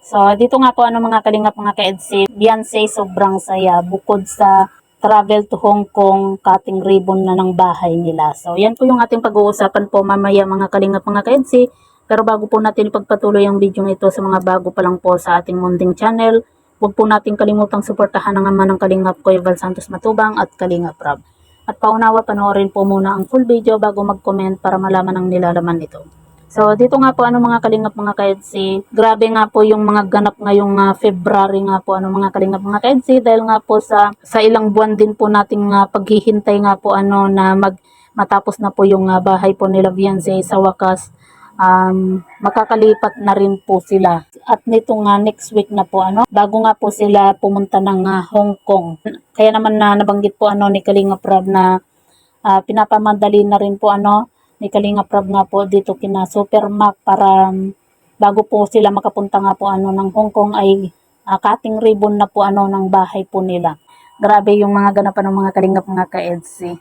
So, dito nga po mga kalingap mga ka-EDC, Beyonce sobrang saya bukod sa travel to Hong Kong, cutting ribbon na ng bahay nila. So, yan po yung ating pag-uusapan po mamaya mga kalingap mga ka-EDC. Pero bago po natin ipagpatuloy ang video ito sa mga bago pa lang po sa ating munting channel, huwag po natin kalimutang suportahan ang ama ng Kalingap Kuya Val Santos Matubang at Kalingap Rob. At paunawa panoorin po muna ang full video bago mag-comment para malaman ang nilalaman nito. So, dito nga po mga kalingap mga ka-EDC, grabe nga po yung mga ganap ngayong February nga po mga kalingap mga ka-EDC dahil nga po sa ilang buwan din po nating paghihintay nga po na matapos na po yung bahay po nila Beyonce sa wakas. Makakalipat na rin po sila. At nito nga next week na po bago nga po sila pumunta ng Hong Kong. Kaya naman nabanggit po ni Kalingap Rob na pinapamadali na rin po ni Kalingap Rob nga po dito kina Supermac para bago po sila makapunta nga po ng Hong Kong ay cutting ribbon na po ng bahay po nila. Grabe yung mga ganapan ng mga Kalingap mga ka-EDC.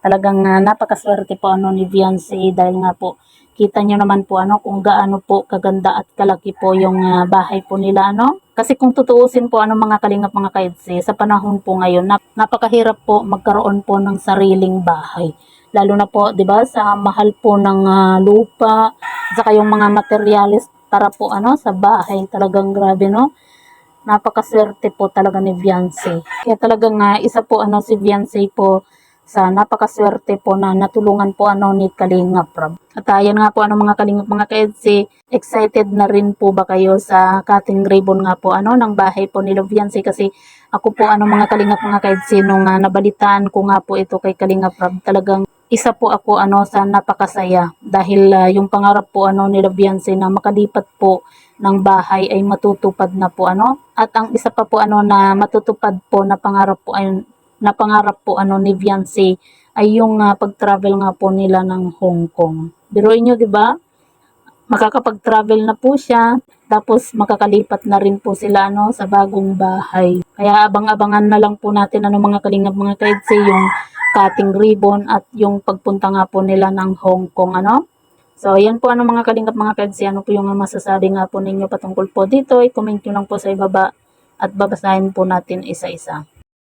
Talagang napakaswerte po ni Beyonce dahil nga po kita nyo naman po kung gaano po kaganda at kalaki po yung bahay po nila Kasi kung tutuusin po mga Kalingap mga ka-EDC sa panahon po ngayon napakahirap po magkaroon po ng sariling bahay. Lalo na po, 'di ba, sa mahal po ng lupa, saka yung mga materyales para po sa bahay. Talagang grabe Napakaswerte po talaga ni Beyonce. Kaya talagang isa po si Beyonce po sa napakaswerte po na natulungan po ni Kalingap Rob. At ayan nga po mga Kalingap mga ka-EDC, excited na rin po ba kayo sa cutting ribbon nga po ng bahay po ni Beyonce? Kasi ako po mga Kalingap mga ka-EDC nung nabalitaan ko nga po ito kay Kalingap Rob, talagang isa po ako sa napakasaya dahil yung pangarap po ni Beyonce na makalipat po ng bahay ay matutupad na po at ang isa pa po na matutupad po na pangarap po ay ni Beyonce ay yung pag-travel nga po nila ng Hong Kong. Biruin nyo, 'di ba? Makakapag-travel na po siya, tapos makakalipat na rin po sila sa bagong bahay. Kaya abang-abangan na lang po natin mga Kalingap mga ka-EDC yung cutting ribbon at yung pagpunta nga po nila ng Hong Kong So, yan po mga Kalingap mga ka-EDC, ano po yung masasabi nga po ninyo patungkol po dito, i-comment nyo lang po sa ibaba at babasahin po natin isa-isa.